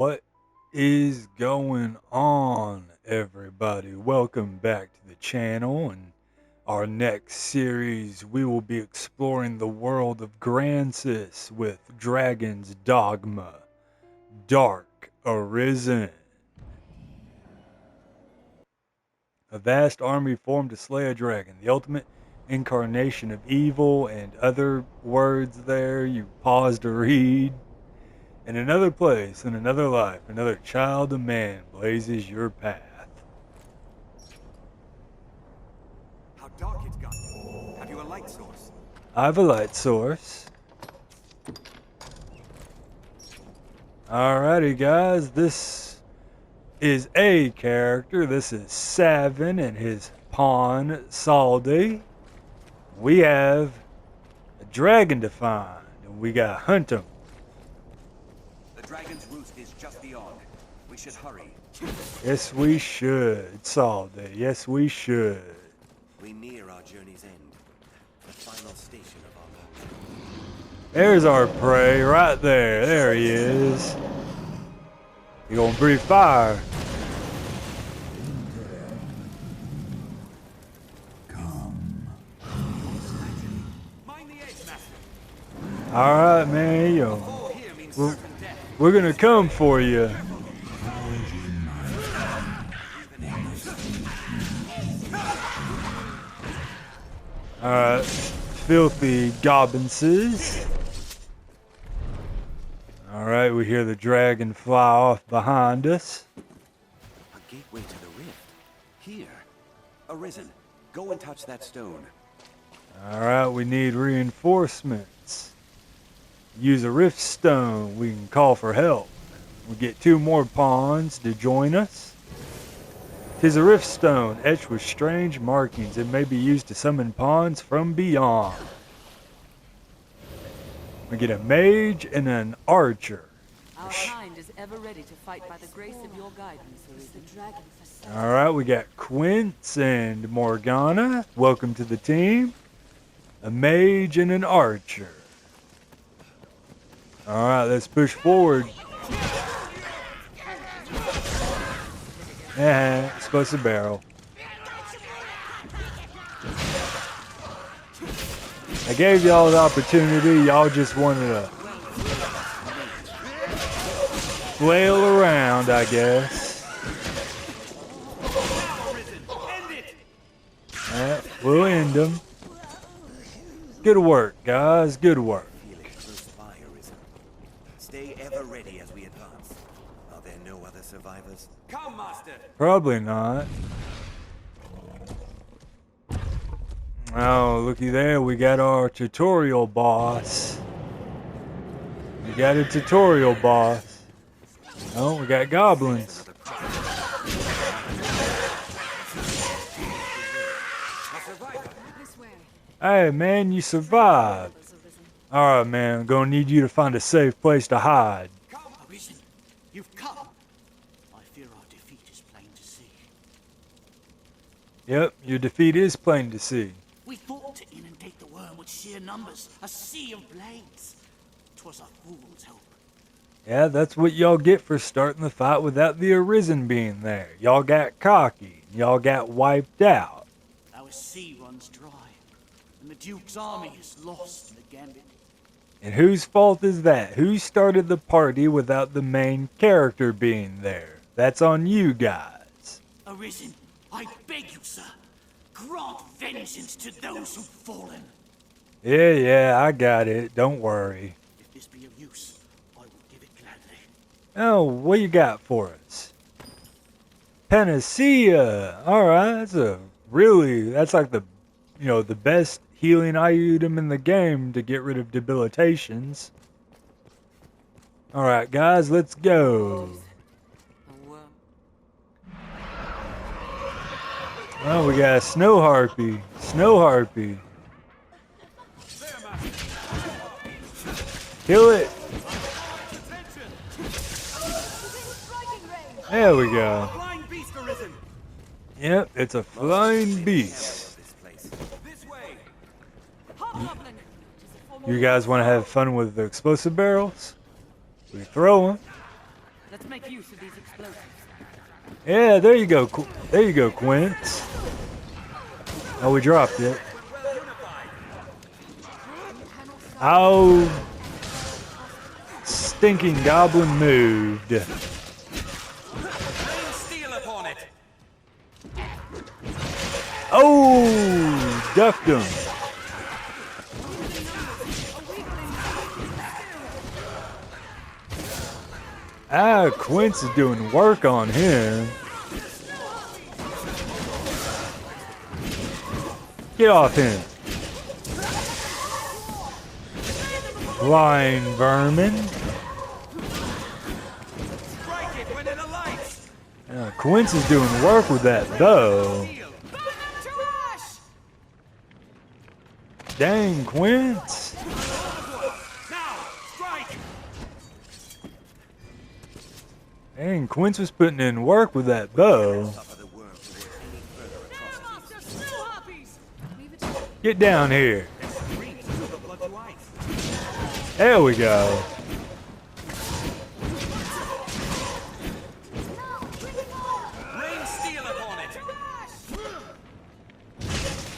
What is going on, everybody? Welcome back to the channel. And our next series, we will be exploring the world of Grancis with Dragon's Dogma Dark Arisen. A vast army formed to slay a dragon, the ultimate incarnation of evil, and other words there you pause to read. In another place, in another life, another child of man blazes your path. How dark it's got. Have you a light source? I have a light source. Alrighty, guys, this is a character. This is Savin and his pawn, Saldi. We have a dragon to find, and we gotta hunt him. The dragon's roost is just beyond. We should hurry. Yes, we should, Saldi. Yes, we should. We near our journey's end. The final station of our life. There's our prey right there. There he is. He gonna breathe fire. Mind the edge, master. Alright, man, Fall here means certain death. we're gonna come for you. Alright, filthy gobbinses. Alright, we hear the dragon fly off behind us. A gateway to the rift. Here. Arisen. Go and touch that stone. Alright, we need reinforcements. Use a rift stone. We can call for help. We get 2 more pawns to join us. 'Tis a rift stone, etched with strange markings. It may be used to summon pawns from beyond. We get a mage and an archer. Our kind is ever ready to fight by the grace of your guidance, Arisen. Alright, we got Quince and Morgana. Welcome to the team. A mage and an archer. Alright, let's push forward. Supposed to barrel. I gave y'all the opportunity, y'all just wanted to flail around, I guess. Alright, we'll end them. Good work, guys, good work. Feel it close by, Arisen. Stay ever ready as we advance. Are there no other survivors? Come, master. Probably not. Oh, looky there, we got our tutorial boss. We got a tutorial boss. Oh, we got goblins. Hey, man, you survived. Alright, man, I'm gonna need you to find a safe place to hide. Come, Arisen. You've come. I fear our defeat is plain to see. Yep, your defeat is plain to see. We thought to inundate the worm with sheer numbers, a sea of blades. 'Twas a fool's hope. Yeah, that's what y'all get for starting the fight without the Arisen being there. Y'all got cocky. Y'all got wiped out. Our sea runs dry, and the Duke's army is lost in the gambit. And whose fault is that? Who started the party without the main character being there? That's on you guys. Arisen, I beg you, sir, grant vengeance to those who've fallen. Yeah, I got it. Don't worry. If this be of use, I will give it gladly. Oh, what you got for us? Panacea. Alright, that's like the, the best healing item in the game to get rid of debilitations. Alright, guys, let's go. Oh, we got a snow harpy. Snow harpy. Kill it. There we go. Flying beast, Arisen. Yep, it's a flying beast. This way. You guys want to have fun with the explosive barrels? We throw them. Let's make use of these explosives. Yeah, there you go. There you go, Quince. Oh, we dropped it. Oh, stinking goblin moved. Oh, ducked him. Ah, Quince is doing work on him. Get off him. Flying vermin. Quince is doing work with that bow. Dang, Quince. Dang, Quince was putting in work with that bow. Get down here. There we go.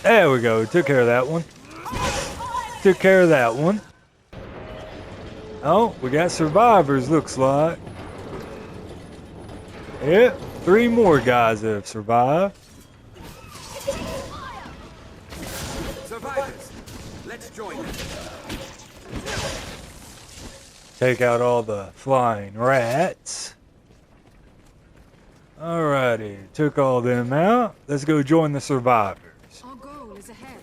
There we go. Took care of that one. Took care of that one. Oh, we got survivors, looks like. Yep, 3 more guys that have survived. Survivors, let's join them. Take out all the flying rats. Alrighty, took all them out. Let's go join the survivors. Our goal is ahead.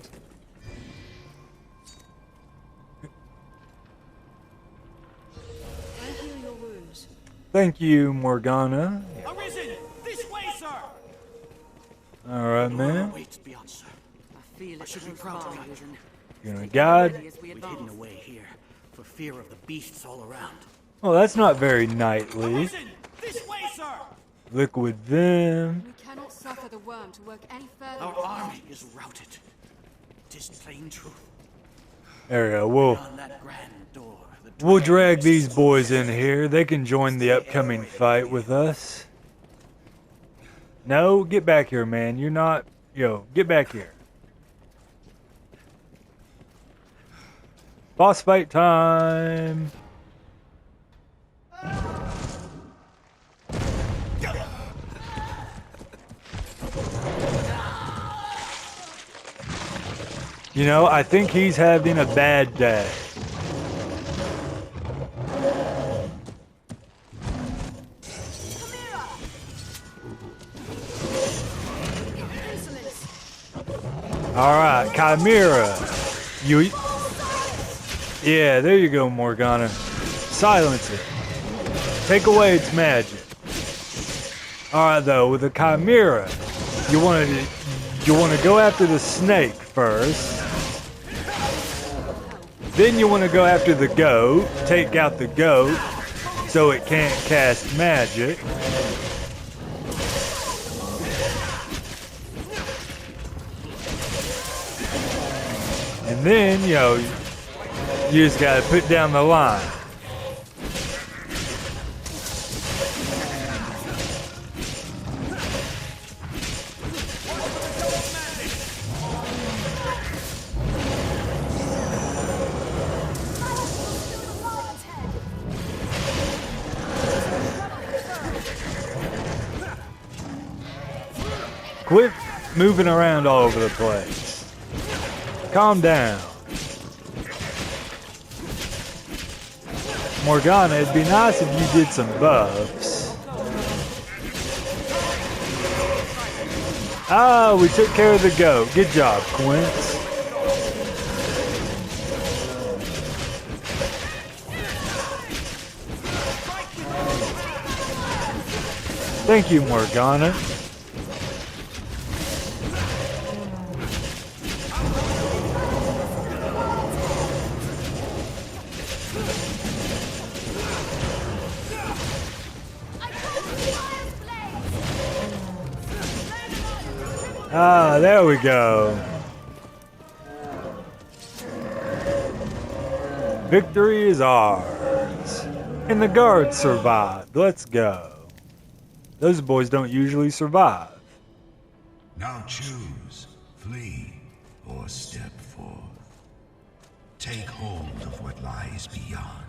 I heal your wounds. Thank you, Morgana. Arisen! This way, sir! Alright, man. Waits beyond, sir. I feel it should be close proud by, of you. Arisen. You know, Take God. it ready as we We've advance. hidden away here for fear of the beasts all around. Well, that's not very knightly. Arisen! This way, sir! Liquid Vim. We cannot suffer the worm to work any further. Our army is routed. 'Tis plain truth. There we go. On that grand door, the We'll drag these boys in here. They can join the upcoming fight with us. No, get back here, man. You're not... Yo, get back here. Boss fight time. You know, I think he's having a bad day. Alright, Chimera. You... Yeah, there you go, Morgana. Silence it. Take away its magic. Alright, though, with the Chimera, you want to go after the snake first. Then you want to go after the goat, take out the goat so it can't cast magic. And then, you know, you just gotta put down the line. Quit moving around all over the place. Calm down. Morgana, it'd be nice if you did some buffs. Ah, we took care of the goat. Good job, Quince. Thank you, Morgana. Ah, there we go. Victory is ours. And the guards survived. Let's go. Those boys don't usually survive. Now choose, flee, or step forth. Take hold of what lies beyond.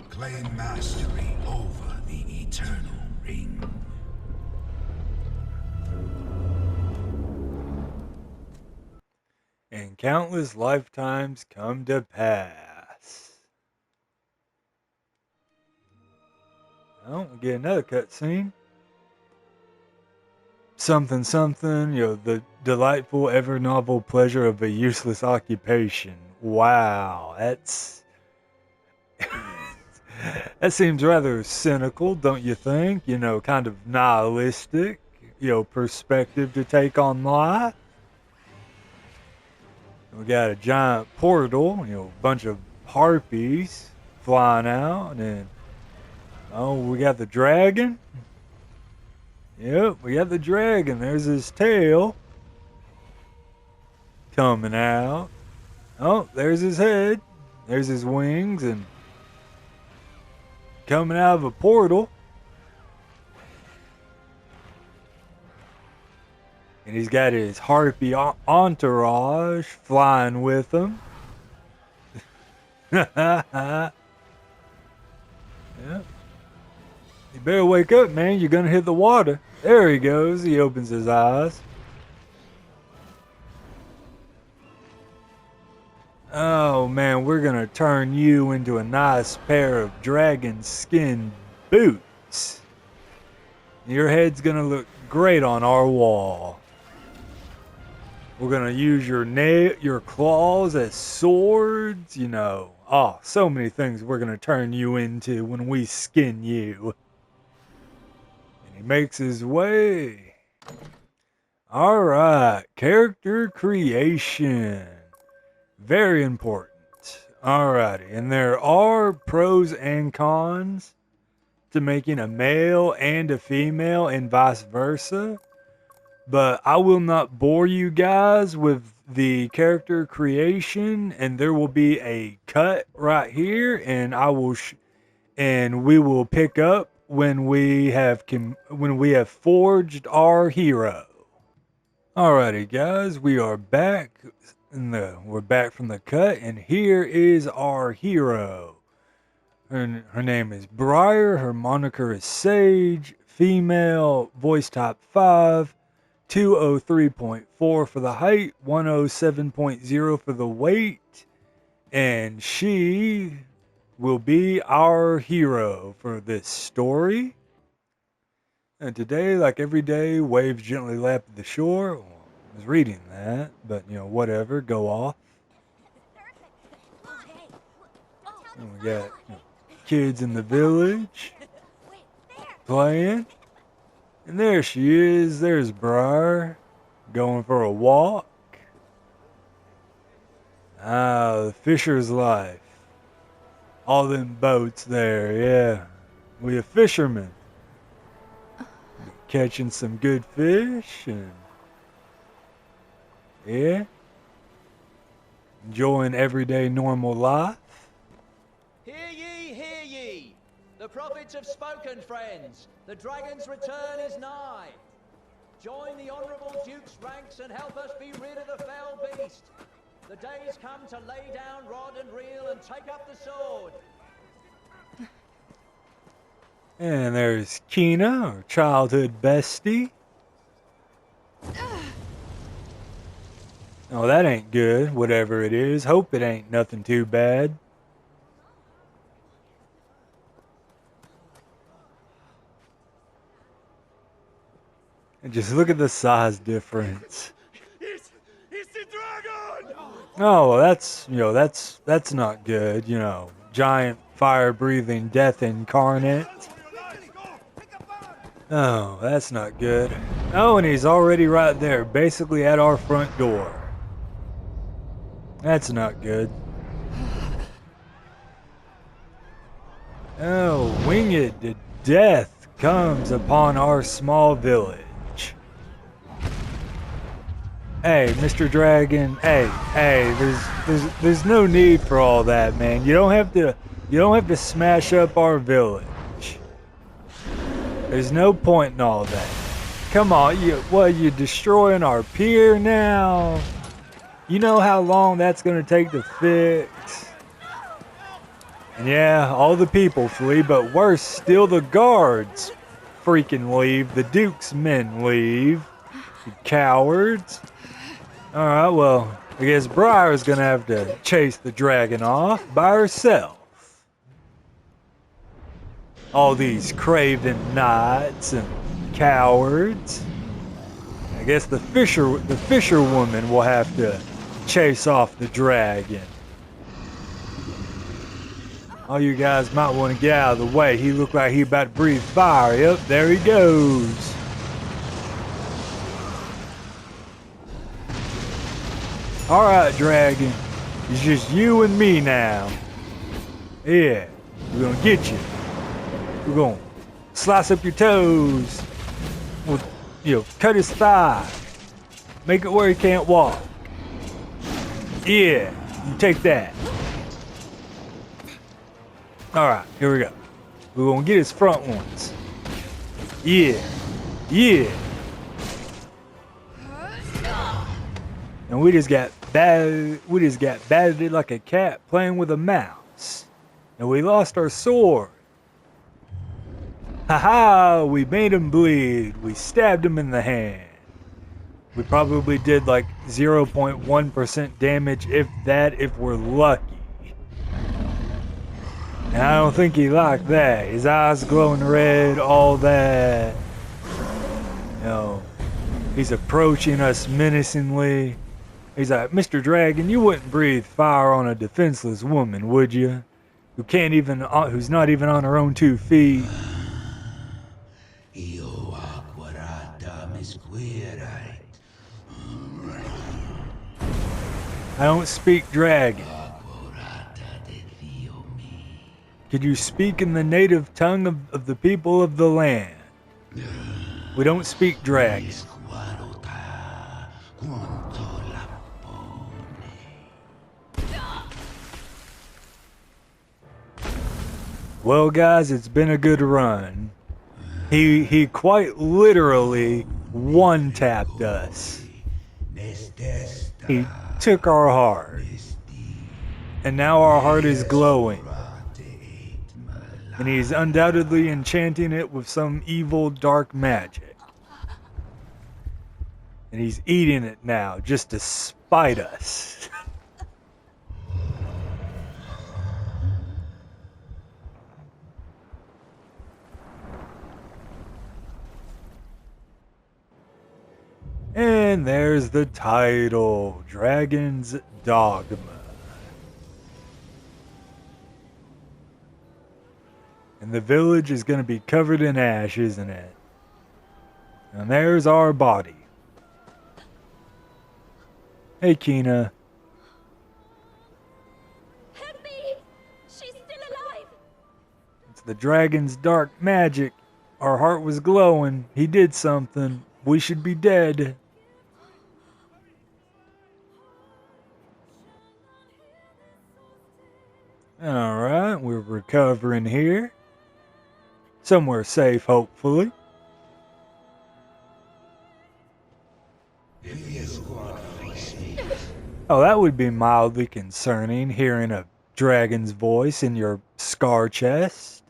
Claim mastery over the eternal ring. And countless lifetimes come to pass. Oh, we get another cutscene. Something, something, the delightful, ever novel pleasure of a useless occupation. Wow, that's... that seems rather cynical, don't you think? Kind of nihilistic, perspective to take on life. We got a giant portal, a bunch of harpies flying out, and we got the dragon. Yep, we got the dragon. There's his tail coming out. Oh, there's his head. There's his wings, and coming out of a portal. And he's got his harpy entourage flying with him. Yeah. You better wake up, man. You're gonna hit the water. There he goes. He opens his eyes. Oh, man. We're gonna turn you into a nice pair of dragon skin boots. Your head's gonna look great on our wall. We're gonna use your claws as swords, Oh, so many things we're gonna turn you into when we skin you. And he makes his way. Alright, character creation. Very important. Alrighty, and there are pros and cons to making a male and a female and vice versa. But I will not bore you guys with the character creation, and there will be a cut right here, and we will pick up when we have forged our hero. Alrighty, guys, we are back. We're back from the cut, and here is our hero. Her name is Briar. Her moniker is Sage. Female, voice type 5. 203.4 for the height, 107.0 for the weight, and she will be our hero for this story. And today, like every day, waves gently lap the shore. Well, I was reading that, but whatever, go off. And we got kids in the village playing. And there she is. There's Briar going for a walk. Ah, the fisher's life. All them boats there, yeah. We a fisherman. Catching some good fish and yeah. Enjoying everyday normal life. Hear ye, hear ye! The prophets have spoken, friends. The dragon's return is nigh. Join the honourable Duke's ranks and help us be rid of the fell beast. The day's come to lay down rod and reel and take up the sword. And there's Kina, our childhood bestie. Oh, that ain't good, whatever it is. Hope it ain't nothing too bad. And just look at the size difference. It's the dragon! Oh, that's not good, Giant fire-breathing death incarnate. Oh, that's not good. Oh, and he's already right there, basically at our front door. That's not good. Oh, winged death comes upon our small village. Hey, Mr. Dragon. Hey, there's no need for all that, man. You don't have to You don't have to smash up our village. There's no point in all that. Come on, you destroying our pier now? You know how long that's gonna take to fix? And yeah, all the people flee, but worse still, the guards freaking leave. The Duke's men leave. You cowards. Alright, well, I guess Briar's gonna have to chase the dragon off by herself. All these craven knights and cowards. I guess the fisherwoman will have to chase off the dragon. All you guys might want to get out of the way. He looked like he about to breathe fire. Yep, there he goes. Alright, dragon. It's just you and me now. Yeah, we're gonna get you. We're gonna slice up your toes. We'll, cut his thigh. Make it where he can't walk. Yeah, you take that. Alright, here we go. We're gonna get his front ones. Yeah. Yeah. And we just got battered like a cat playing with a mouse. And we lost our sword. Haha, we made him bleed. We stabbed him in the hand. We probably did like 0.1% damage, if that, if we're lucky. And I don't think he liked that. His eyes glowing red, all that. He's approaching us menacingly. He's like, Mr. Dragon, you wouldn't breathe fire on a defenseless woman, would you? Who's not even on her own 2 feet. I don't speak dragon. Could you speak in the native tongue of the people of the land? We don't speak dragon. Well, guys, it's been a good run. He quite literally one-tapped us. He took our heart. And now our heart is glowing. And he's undoubtedly enchanting it with some evil dark magic. And he's eating it now just to spite us. And there's the title, Dragon's Dogma. And the village is going to be covered in ash, isn't it? And there's our body. Hey, Kina. Help me! She's still alive! It's the dragon's dark magic. Our heart was glowing. He did something. We should be dead. Alright, we're recovering here. Somewhere safe, hopefully. Oh, that would be mildly concerning, hearing a dragon's voice in your scar chest.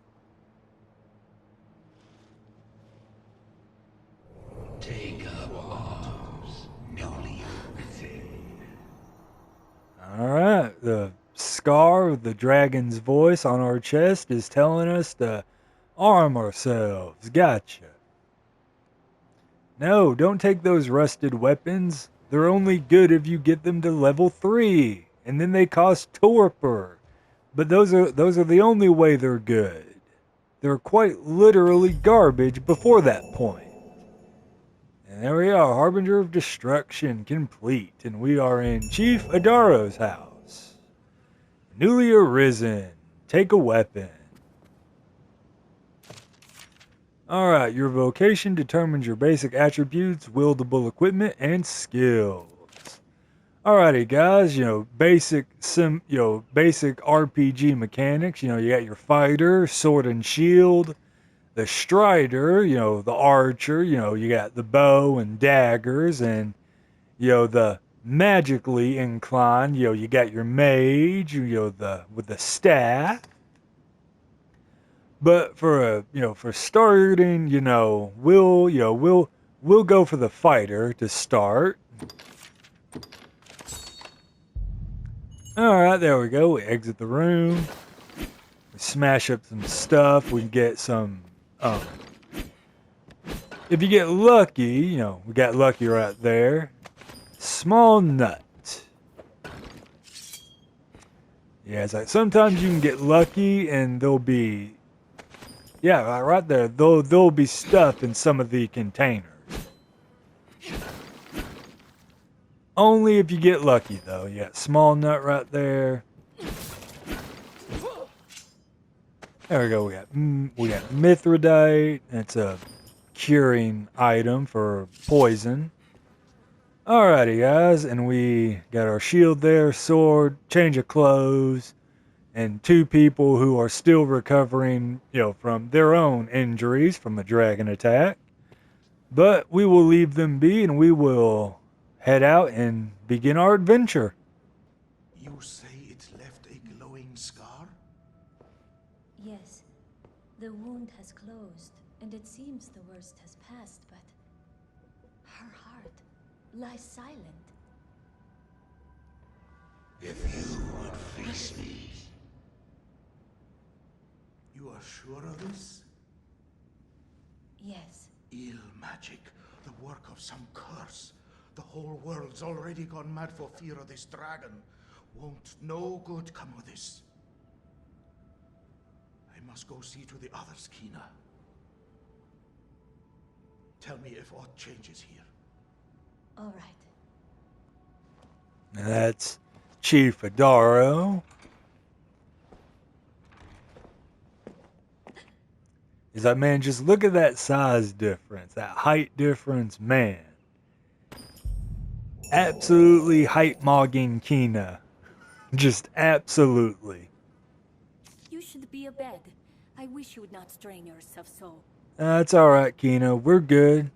Take up arms, newly Alright, the scar of the dragon's voice on our chest is telling us to arm ourselves. Gotcha. No, don't take those rusted weapons. They're only good if you get them to level 3, and then they cost torpor. But those are the only way they're good. They're quite literally garbage before that point. And there we are, Harbinger of Destruction complete, and we are in Chief Adaro's house. Newly arisen. Take a weapon. Alright, your vocation determines your basic attributes, wieldable equipment, and skills. Alrighty, guys. Basic RPG mechanics. You got your fighter, sword and shield, the strider. The archer. You got the bow and daggers, and the magically inclined. You got your mage. The with the staff. But for starting, we'll go for the fighter to start. All right, there we go. We exit the room. We smash up some stuff. We can get some. If you get lucky, we got lucky right there. Small nut. Yeah, it's like sometimes you can get lucky and there'll be. Yeah, right there. There'll be stuff in some of the containers. Only if you get lucky, though. You got small nut right there. There we go. We got mithridate. It's a curing item for poison. Alrighty, guys, and we got our shield there, sword, change of clothes, and 2 people who are still recovering, from their own injuries from a dragon attack. But we will leave them be, and we will head out and begin our adventure. You say it left a glowing scar? Yes. The wound has closed, and it seems the worst has passed, but her heart lies silent. If you would face me. You are sure of this? Yes. Ill magic, the work of some curse. The whole world's already gone mad for fear of this dragon. Won't no good come of this? I must go see to the others, Kina. Tell me if aught changes here. All right. And that's Chief Adaro. He's like, man, just look at that size difference, that height difference, man. Absolutely height-mogging Kina. Just absolutely. You should be abed. I wish you would not strain yourself so. That's alright, Kina. We're good.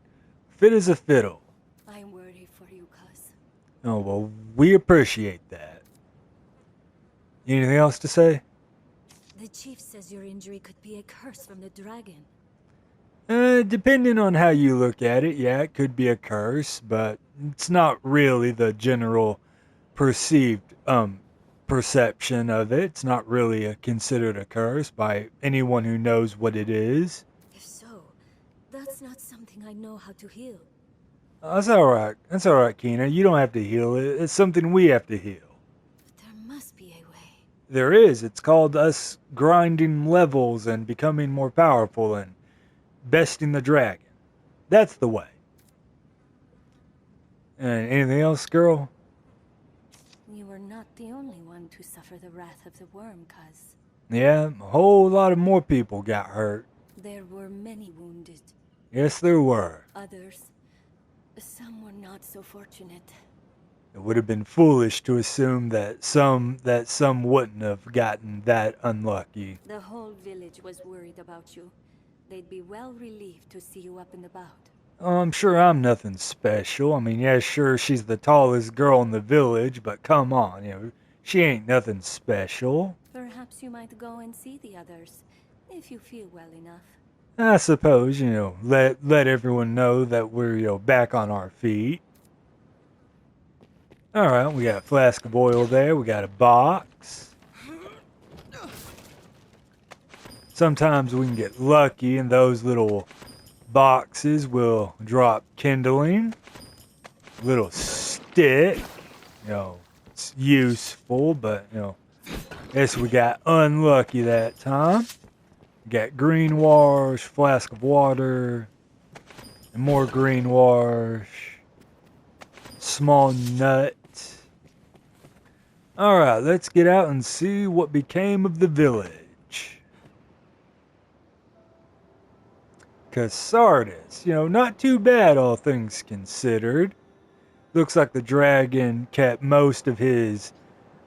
Fit as a fiddle. I'm worried for you, cuz. Oh, well, we appreciate that. Anything else to say? The chief says your injury could be a curse from the dragon. Depending on how you look at it, yeah, it could be a curse, but it's not really the general perceived perception of it. It's not really considered a curse by anyone who knows what it is. If so, that's not something I know how to heal. That's alright. That's alright, Kina. You don't have to heal it. It's something we have to heal. But there must be a way. There is. It's called us grinding levels and becoming more powerful and besting the dragon. That's the way. And anything else, girl? You were not the only one to suffer the wrath of the worm, cuz. Yeah, a whole lot of more people got hurt. There were many wounded. Yes, there were. Others, some were not so fortunate. It would have been foolish to assume that some wouldn't have gotten that unlucky. The whole village was worried about you. They'd be well relieved to see you up and about. Oh, I'm sure I'm nothing special. I mean, yeah, sure, she's the tallest girl in the village, but come on, she ain't nothing special. Perhaps you might go and see the others, if you feel well enough. I suppose, let everyone know that we're, back on our feet. Alright, we got a flask of oil there. We got a box. Sometimes we can get lucky and those little boxes will drop kindling. Little stick. It's useful, but, guess we got unlucky that time. We got green wash, flask of water, and more green wash. Small nut. Alright, let's get out and see what became of the village. Cause Sardis, not too bad all things considered. Looks like the dragon kept most of his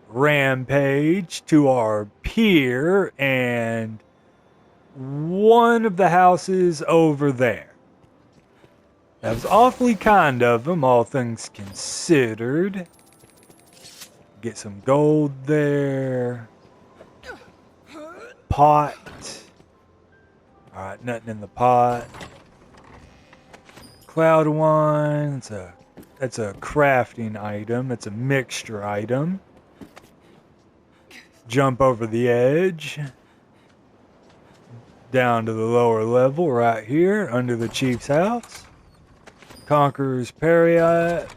rampage to our pier and one of the houses over there. That was awfully kind of him, all things considered. Get some gold there. Pot. Alright, nothing in the pot. Cloud wine. That's a crafting item. It's a mixture item. Jump over the edge. Down to the lower level right here under the chief's house. Conqueror's Periot.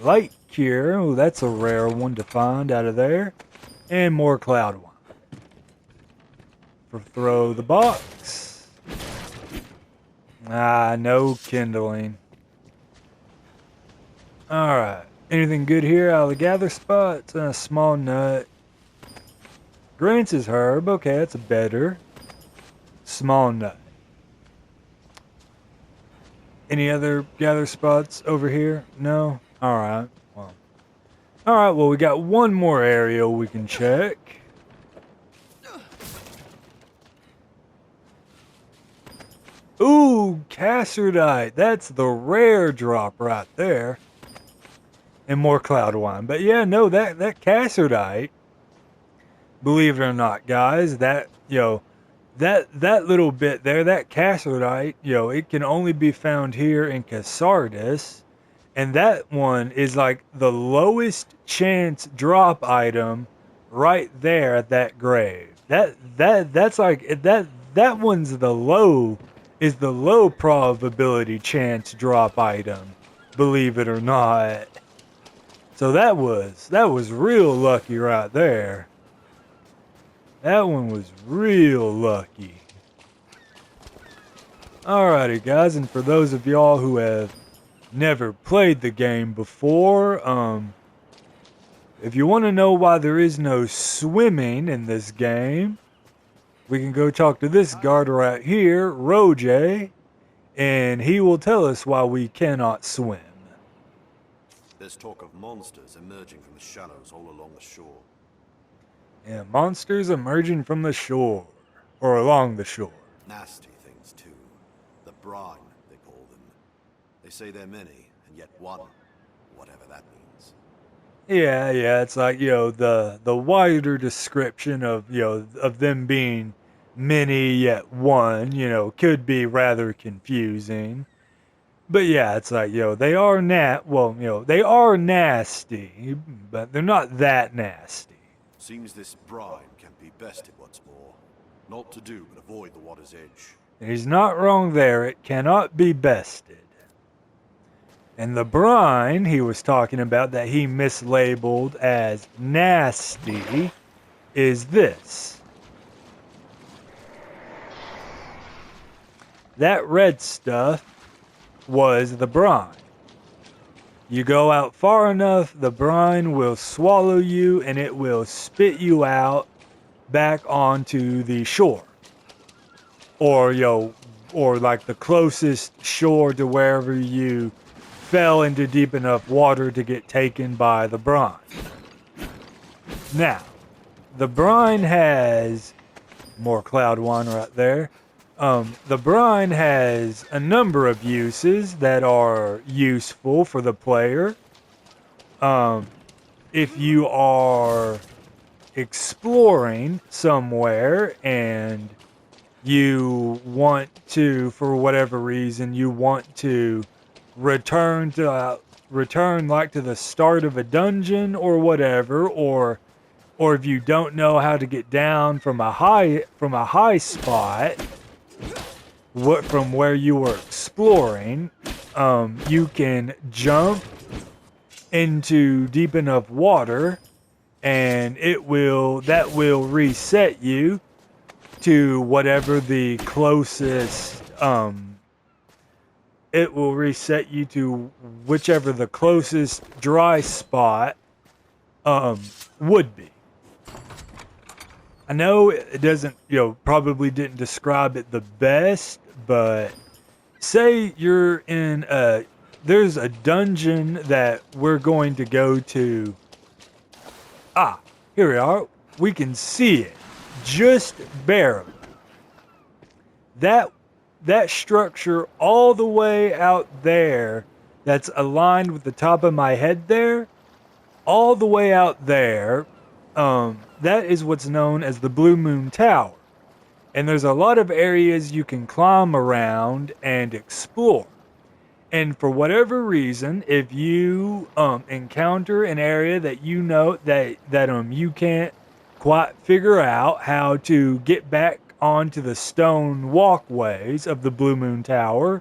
Light Cure. Oh, that's a rare one to find out of there. And more cloud wine. Throw the box. No kindling. Alright. Anything good here out of the gather spots? A small nut. Grants is herb. Okay, that's a better. Small nut. Any other gather spots over here? No? Alright. Well, we got one more area we can check. Ooh, Cassardite. That's the rare drop right there. And more cloud wine. But yeah, no, that Cassardite, believe it or not, guys, that little bit there, that Cassardite, it can only be found here in Cassardis. And that one is like the lowest chance drop item right there at that grave. That's like that one's the low probability chance drop item, believe it or not. So that was real lucky right there. That one was real lucky. Alrighty guys, and for those of y'all who have never played the game before, if you want to know why there is no swimming in this game, we can go talk to this guard right here, Roje, and he will tell us why we cannot swim. There's talk of monsters emerging from the shallows all along the shore. Yeah, monsters emerging from the shore, or along the shore. Nasty things too. The brine, they call them. They say they're many, and yet one, whatever that means. Yeah, it's like, the wider description of, of them being many yet one, could be rather confusing. But yeah, it's like, they are they are nasty, but they're not that nasty. Seems this brine can be bested what's more. Not to do, but avoid the water's edge. He's not wrong there, it cannot be bested. And the brine he was talking about that he mislabeled as nasty is this. That red stuff was the brine. You go out far enough, the brine will swallow you and it will spit you out back onto the shore. Or like the closest shore to wherever you fell into deep enough water to get taken by the brine. Now, the brine has more cloud wine right there. The brine has a number of uses that are useful for the player. If you are exploring somewhere and you want to, for whatever reason, you want to return like to the start of a dungeon or whatever, or if you don't know how to get down from a high spot, from where you were exploring, you can jump into deep enough water, and that will reset you to whatever the closest it will reset you to whichever the closest dry spot would be. I know it doesn't, probably didn't describe it the best, but say you're in there's a dungeon that we're going to go to. Ah, here we are. We can see it, just barely. That structure all the way out there, that's aligned with the top of my head there, all the way out there, that is what's known as the Blue Moon Tower. And there's a lot of areas you can climb around and explore. And for whatever reason, if you encounter an area that you know that you can't quite figure out how to get back onto the stone walkways of the Blue Moon Tower,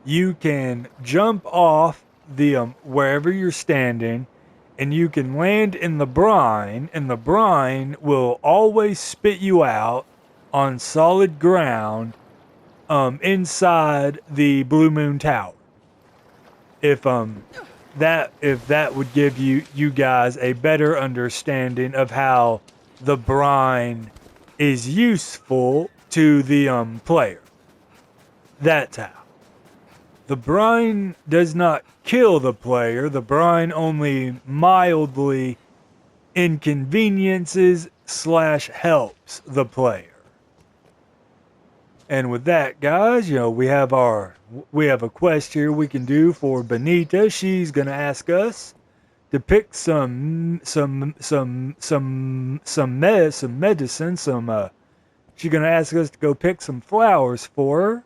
you can jump off the wherever you're standing, and you can land in the brine, and the brine will always spit you out on solid ground inside the Blue Moon Tower. If that would give you guys a better understanding of how the brine is useful to the player. That's how. The brine does not kill the player. The brine only mildly inconveniences / helps the player. And with that, guys, we have a quest here we can do for Benita. She's gonna ask us to pick some medicine. She's gonna ask us to go pick some flowers for her.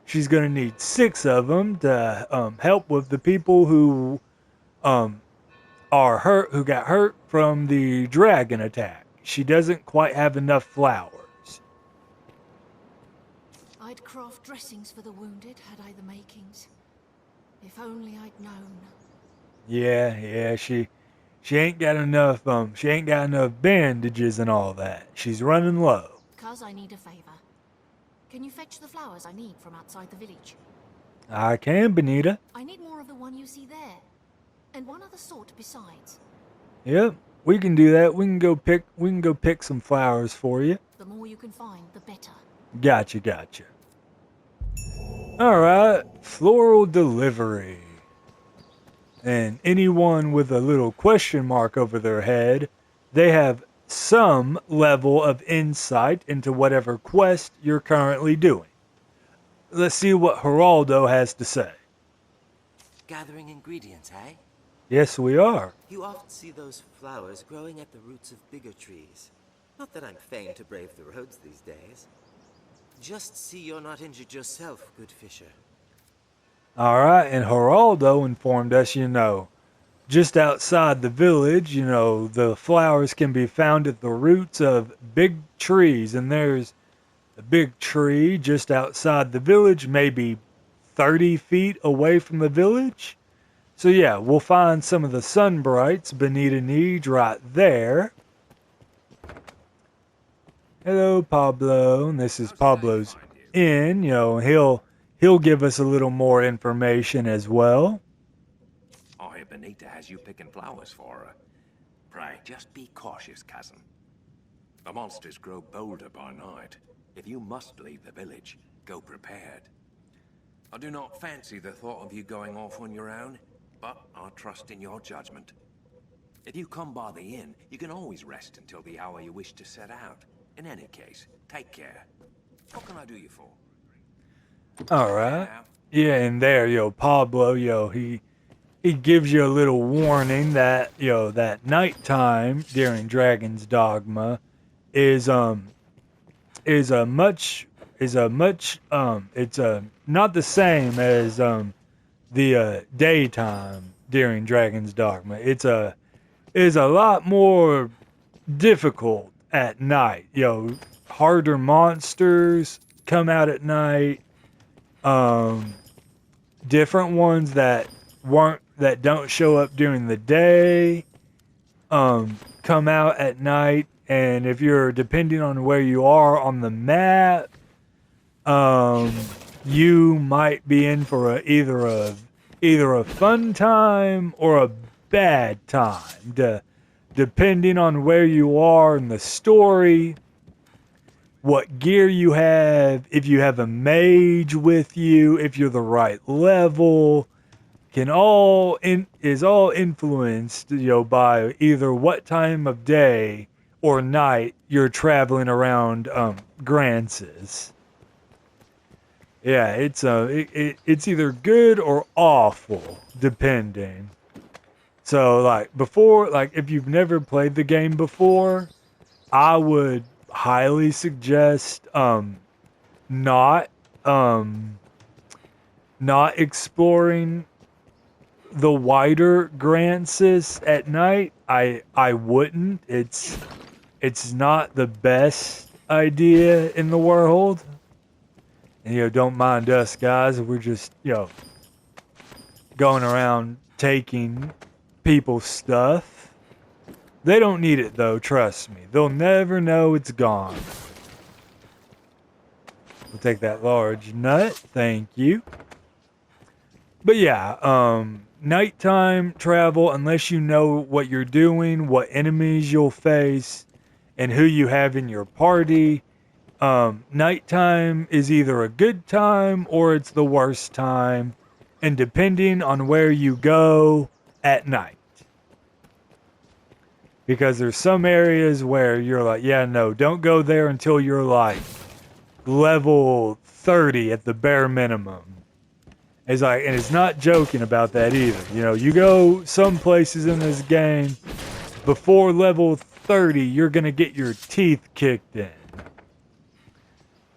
She's gonna need 6 of them to help with the people who are hurt, who got hurt from the dragon attack. She doesn't quite have enough flowers. I'd craft dressings for the wounded had I the makings. If only I'd known. Yeah, she ain't got enough bandages and all that. She's running low. Cuz I need a favor. Can you fetch the flowers I need from outside the village? I can, Benita. I need more of the one you see there. And one other sort besides. Yep, we can do that. We can go pick some flowers for you. The more you can find, the better. Gotcha. Alright, floral delivery. And anyone with a little question mark over their head, they have some level of insight into whatever quest you're currently doing. Let's see what Geraldo has to say. Gathering ingredients, eh? Yes, we are. You often see those flowers growing at the roots of bigger trees. Not that I'm fain to brave the roads these days. Just see you're not injured yourself, good fisher. Alright, and Geraldo informed us, just outside the village, the flowers can be found at the roots of big trees. And there's a big tree just outside the village, maybe 30 feet away from the village. So yeah, we'll find some of the sunbrights Benita needs right there. Hello, Pablo. And this is Pablo's inn. He'll give us a little more information as well. I hear Benita has you picking flowers for her. Pray, just be cautious, cousin. The monsters grow bolder by night. If you must leave the village, go prepared. I do not fancy the thought of you going off on your own, but I trust in your judgment. If you come by the inn, you can always rest until the hour you wish to set out. In any case, take care. What can I do you for? Alright. Yeah, and there, Pablo, he gives you a little warning that, that nighttime during Dragon's Dogma it's not the same as the daytime during Dragon's Dogma. It's a lot more difficult at night. Harder monsters come out at night. Different ones that don't show up during the day come out at night. And if you're depending on where you are on the map, you might be in for either a fun time or a bad time, depending on where you are in the story. what gear you have, if you have a mage with you, if you're the right level, is all influenced, by either what time of day or night you're traveling around Grances. Yeah, it's either good or awful, depending. So if you've never played the game before, I would highly suggest not not exploring the wider Grancis at night. I wouldn't. It's not the best idea in the world. And don't mind us guys. We're just, going around taking people's stuff. They don't need it though, trust me. They'll never know it's gone. We'll take that large nut, thank you. But yeah, nighttime travel, unless you know what you're doing, what enemies you'll face, and who you have in your party, nighttime is either a good time or it's the worst time, and depending on where you go at night. Because there's some areas where you're like, yeah, no, don't go there until you're like level 30 at the bare minimum. And it's not joking about that either. You go some places in this game, before level 30, you're gonna get your teeth kicked in.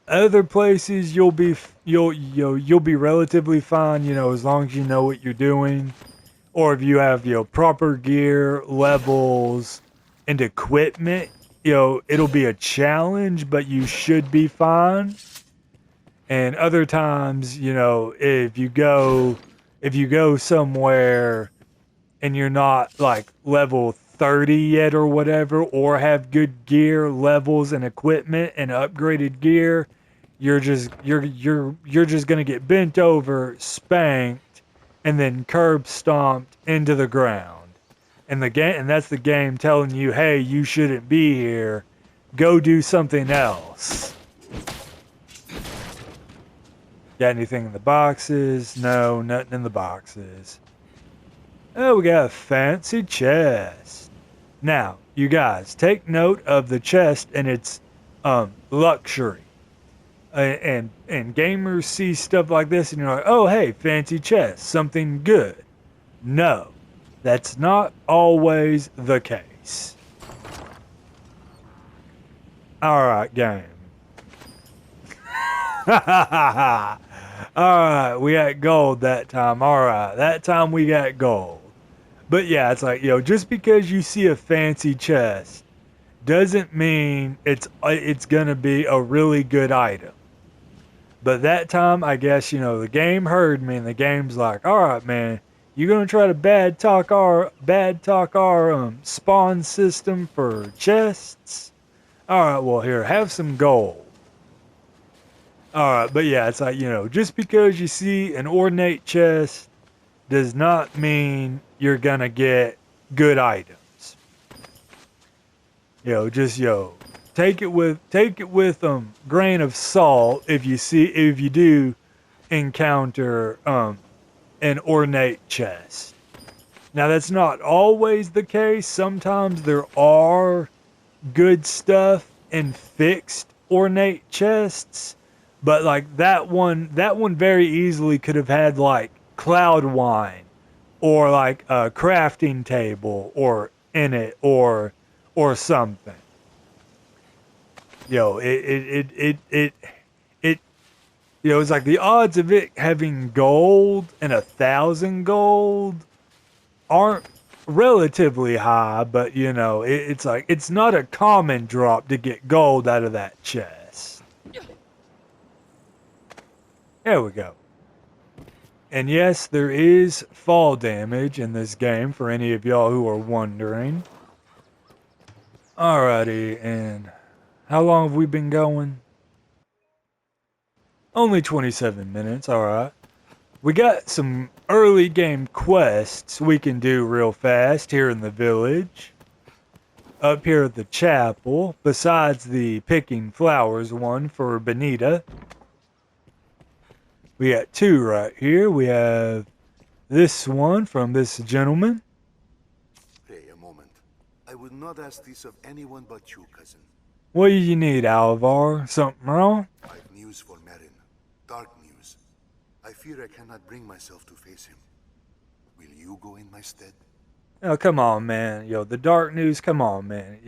Other places you'll be relatively fine, as long as you know what you're doing, or if you have proper gear, levels, and equipment. It'll be a challenge, but you should be fine. And other times, if you go somewhere and you're not like level 30 yet or whatever, or have good gear, levels, and equipment and upgraded gear, you're just gonna get bent over, spanked, and then curb stomped into the ground. And that's the game telling you, hey, you shouldn't be here. Go do something else. Got anything in the boxes? No, nothing in the boxes. Oh, we got a fancy chest. Now, you guys, take note of the chest and its luxury. And gamers see stuff like this and you're like, oh, hey, fancy chest, something good. No, that's not always the case. Alright, game. Alright, we got gold that time. Alright, that time we got gold. But yeah, it's like, just because you see a fancy chest doesn't mean it's gonna be a really good item. But that time, I guess, the game heard me and the game's like, alright, man, you gonna try to bad talk our spawn system for chests? Alright, well, here, have some gold. Alright, but yeah, it's like, just because you see an ornate chest does not mean you're gonna get good items. Take it with grain of salt if you do encounter an ornate chest. Now that's not always the case. Sometimes there are good stuff in fixed ornate chests, but like that one very easily could have had like cloud wine or like a crafting table or in it or something. It's like the odds of it having gold and 1,000 gold aren't relatively high, but it's like it's not a common drop to get gold out of that chest. There we go. And yes, there is fall damage in this game for any of y'all who are wondering. Alrighty, and how long have we been going? Only 27 minutes, alright. We got some early game quests we can do real fast here in the village. up here at the chapel, besides the picking flowers one for Benita. We got two right here. We have this one from this gentleman. Hey, a moment. I would not ask this of anyone but you, cousin. What do you need, Alvar? Something wrong? I've news for Merin. Dark news. I fear I cannot bring myself to face him. Will you go in my stead? Oh, come on, man. Yo, the dark news, come on, man.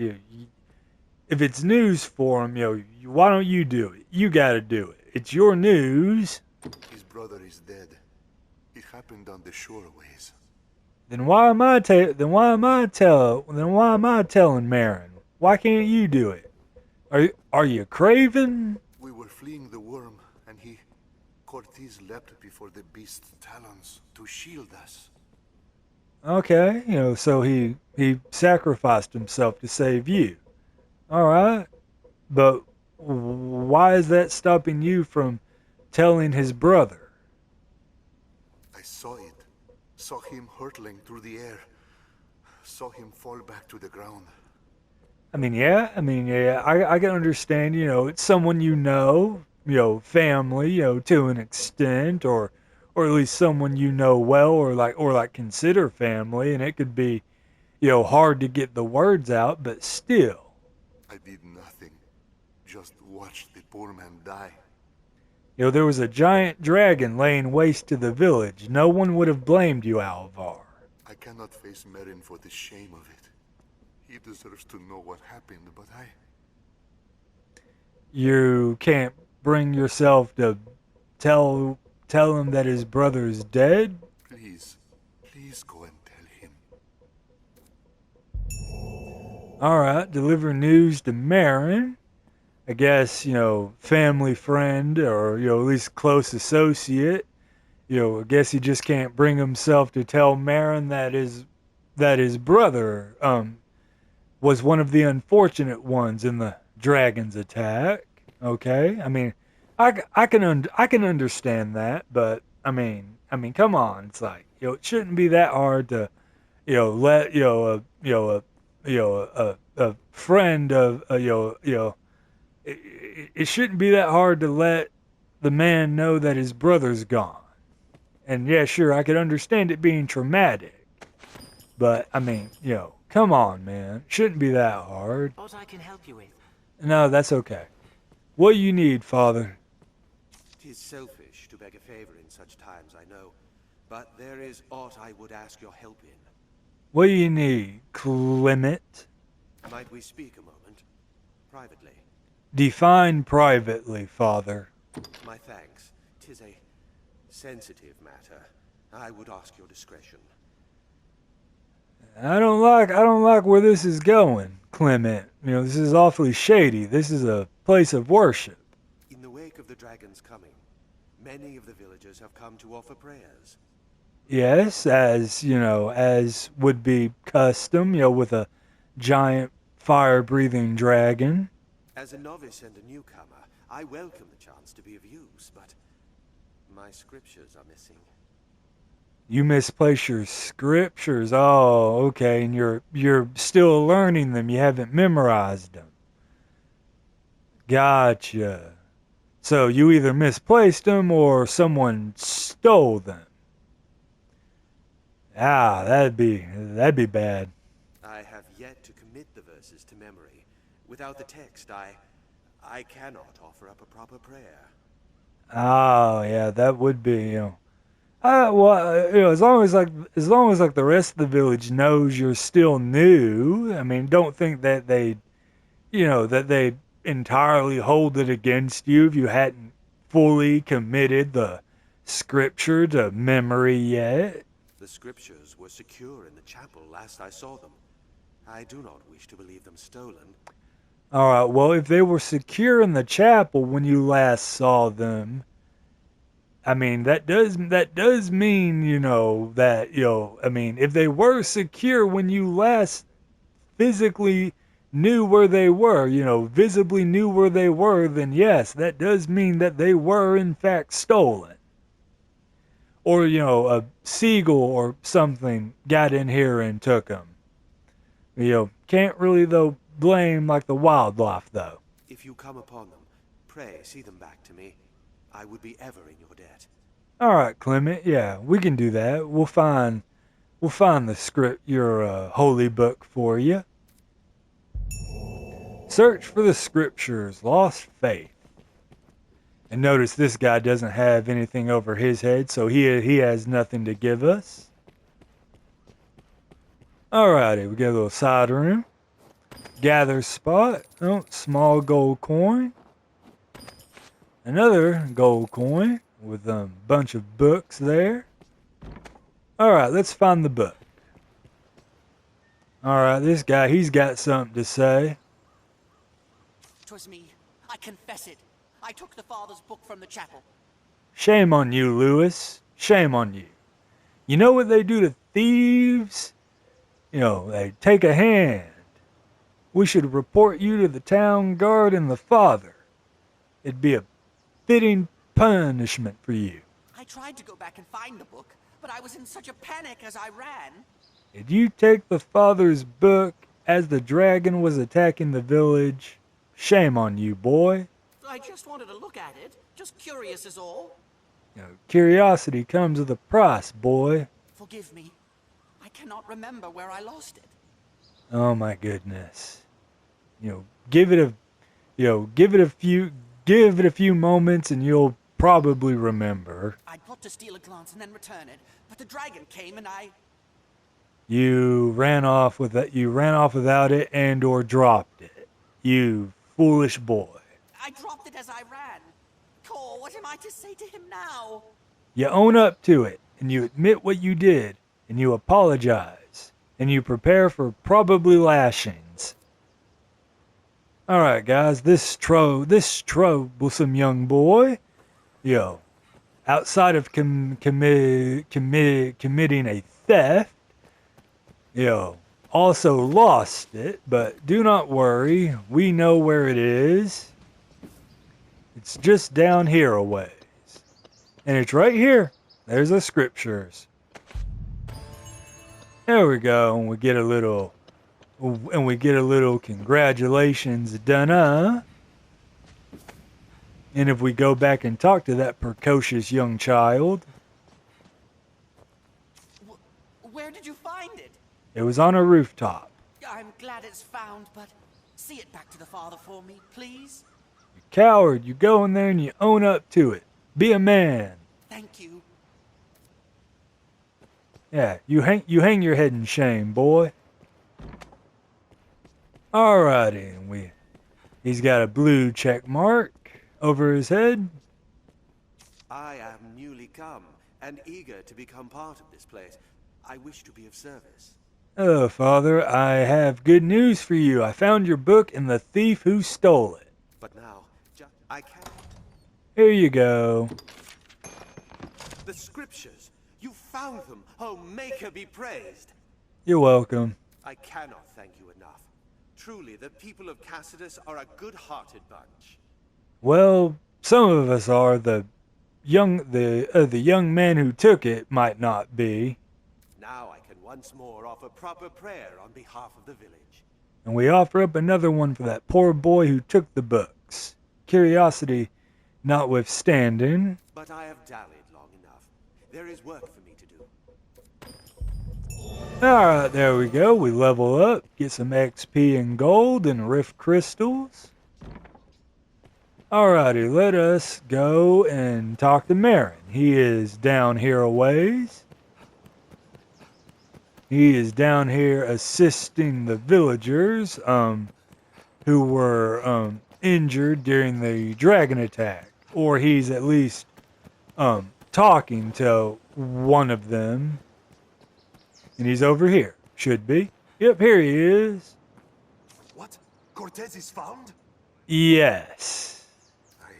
If it's news for him, why don't you do it? You gotta do it. It's your news. His brother is dead. It happened on the shore ways. Then why am I telling Marin? Why can't you do it? Are you craven? We were fleeing the worm, and Cortez leapt before the beast's talons to shield us. Okay, so he sacrificed himself to save you. All right, but why is that stopping you from telling his brother? I saw it. Saw him hurtling through the air. Saw him fall back to the ground. I can understand, it's someone family, to an extent, or at least someone well, or consider family, and it could be, hard to get the words out, but still. I did nothing. Just watched the poor man die. There was a giant dragon laying waste to the village. No one would have blamed you, Alvar. I cannot face Merin for the shame of it. He deserves to know what happened, but You can't bring yourself to tell him that his brother's dead? Please go and tell him. Alright, deliver news to Marin. I guess, family friend, or, at least close associate. I guess he just can't bring himself to tell Marin that his brother, was one of the unfortunate ones in the dragon's attack. Okay, I can understand that, but come on, it's like it shouldn't be that hard to let a friend of it shouldn't be that hard to let the man know that his brother's gone. And yeah, sure, I could understand it being traumatic, but come on, man. Shouldn't be that hard. What I can help you with? No, that's okay. What do you need, Father? 'Tis selfish to beg a favor in such times, I know. But there is aught I would ask your help in. What do you need, Clement? Might we speak a moment? Privately. Define privately, Father. My thanks. 'Tis a sensitive matter. I would ask your discretion. I don't like where this is going, Clement. This is awfully shady. This is a place of worship. In the wake of the dragon's coming, many of the villagers have come to offer prayers. Yes, as would be custom, with a giant fire-breathing dragon. As a novice and a newcomer, I welcome the chance to be of use, but my scriptures are missing. You misplace your scriptures. Oh, okay, and you're still learning them. You haven't memorized them. Gotcha. So you either misplaced them or someone stole them. That'd be bad. I have yet to commit the verses to memory. Without the text, I cannot offer up a proper prayer. Oh, yeah, that would be, as long as the rest of the village knows you're still new. Don't think that they entirely hold it against you if you hadn't fully committed the scripture to memory yet. The scriptures were secure in the chapel last I saw them. I do not wish to believe them stolen. All right, well, if they were secure in the chapel when you last saw them, that does mean, if they were secure when you last physically knew where they were, visibly knew where they were, then yes, that does mean that they were in fact stolen. Or, a seagull or something got in here and took them. Can't really, though, blame, like, the wildlife, though. If you come upon them, pray see them back to me. I would be ever in your debt. All right, Clement. Yeah, we can do that. We'll find the script, your holy book for you. Search for the scriptures, lost faith. And notice this guy doesn't have anything over his head, so he has nothing to give us. Alrighty, we get a little side room. Gather spot. Oh, small gold coin. Another gold coin with a bunch of books there. Alright, let's find the book. Alright, this guy, he's got something to say. 'Twas me. I confess it. I took the father's book from the chapel. Shame on you, Lewis. Shame on you. You know what they do to thieves? They take a hand. We should report you to the town guard and the father. It'd be a fitting punishment for you. I tried to go back and find the book, but I was in such a panic as I ran. Did you take the father's book as the dragon was attacking the village? Shame on you, boy. I just wanted to look at it. Just curious is all. Curiosity comes with a price, boy. Forgive me. I cannot remember where I lost it. Oh my goodness. Give it a few moments and you'll probably remember. I thought to steal a glance and then return it, but the dragon came and I... You ran off without it and or dropped it. You foolish boy. I dropped it as I ran. Cor, what am I to say to him now? You own up to it, and you admit what you did, and you apologize, and you prepare for probably lashings. Alright guys, this troublesome young boy, outside of committing a theft, also lost it, but do not worry, we know where it is. It's just down here a ways. And it's right here. There's the scriptures. There we go, and we get a little congratulations done, And if we go back and talk to that precocious young child. Where did you find it? It was on a rooftop. I'm glad it's found, but see it back to the father for me, please. You coward, you go in there and you own up to it. Be a man. Thank you. Yeah, you hang your head in shame, boy. Alrighty, and he's got a blue check mark over his head. I am newly come and eager to become part of this place. I wish to be of service. Oh, Father, I have good news for you. I found your book and the thief who stole it. But now, I can't. Here you go. The scriptures! You found them! Oh, Maker be praised! You're welcome. I cannot thank you enough. Truly, the people of Cassidus are a good-hearted bunch. Well, some of us are. The young man who took it might not be. Now I can once more offer proper prayer on behalf of the village. And we offer up another one for that poor boy who took the books. Curiosity notwithstanding. But I have dallied long enough. There is work for me to do. Alright, there we go. We level up, get some XP and gold and rift crystals. Alrighty, let us go and talk to Marin. He is down here a ways. He is down here assisting the villagers who were injured during the dragon attack. Or he's at least talking to one of them. And he's over here. Should be. Yep, here he is. What? Cortez is found? Yes. I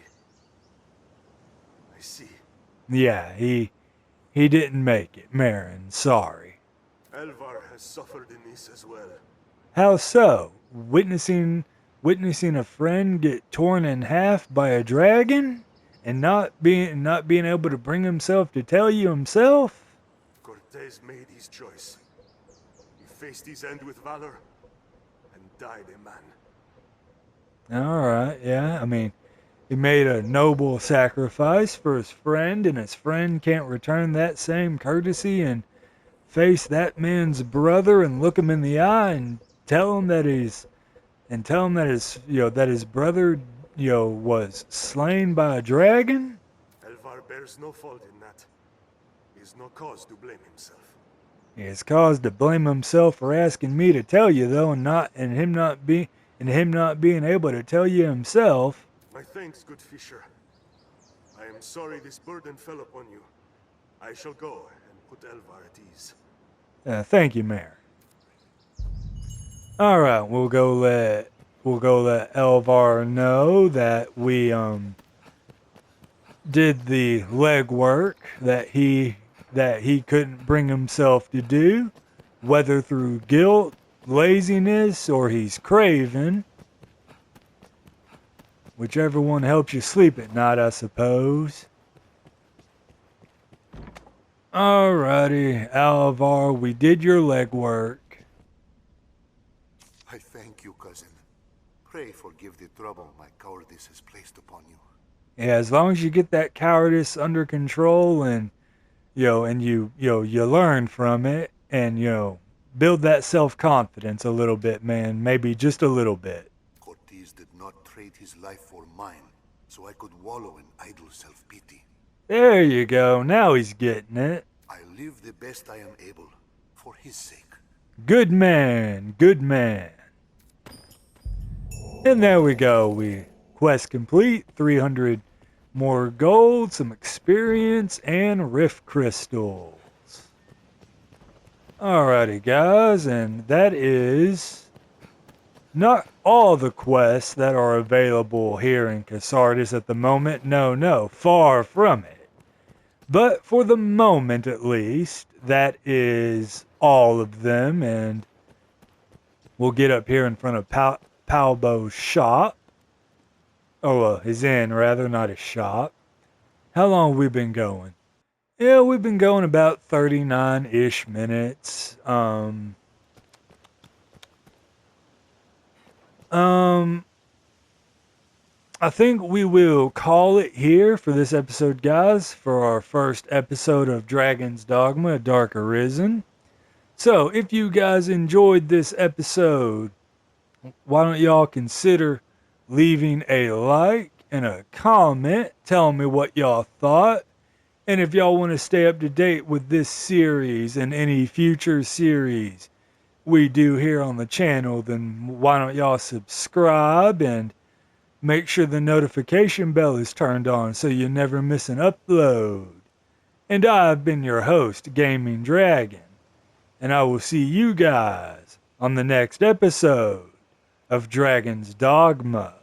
see. Yeah, he didn't make it. Marin, sorry. Elvar has suffered in this as well. How so? Witnessing a friend get torn in half by a dragon? And not being able to bring himself to tell you himself? Cortez made his choice. He faced his end with valor, died a man. Alright, yeah, I mean, he made a noble sacrifice for his friend, and his friend can't return that same courtesy and face that man's brother and look him in the eye and tell him that his brother, was slain by a dragon? Elvar bears no fault in that. He has no cause to blame himself. He has cause to blame himself for asking me to tell you, though, and him not being able to tell you himself. My thanks, good Fisher. I am sorry this burden fell upon you. I shall go and put Elvar at ease. Thank you, Mayor. All right, we'll go let Elvar know that we did the legwork that he couldn't bring himself to do, whether through guilt, laziness, or he's craven. Whichever one helps you sleep at night, I suppose. Alrighty, Alvar, we did your legwork. I thank you, cousin. Pray forgive the trouble my cowardice has placed upon you. Yeah, as long as you get that cowardice under control and you learn from it and build that self-confidence a little bit, man, maybe just a little bit. Cortez did not trade his life for mine, so I could wallow in idle self-pity. There you go. Now he's getting it. I live the best I am able, for his sake. Good man. Good man. And there we go. We quest complete. 300 more gold, some experience, and rift crystals. Alrighty, guys. And that is not all the quests that are available here in Casardis at the moment. No, far from it. But for the moment, at least, that is all of them. And we'll get up here in front of Palbo's shop. Oh, his inn, rather, not his shop. How long have we been going? Yeah, we've been going about 39-ish minutes. I think we will call it here for this episode, guys, for our first episode of Dragon's Dogma Dark Arisen. So, if you guys enjoyed this episode, why don't y'all consider leaving a like and a comment telling me what y'all thought. And if y'all want to stay up to date with this series and any future series we do here on the channel, then why don't y'all subscribe and make sure the notification bell is turned on so you never miss an upload. And I've been your host, Gaming Dragon, and I will see you guys on the next episode of Dragon's Dogma.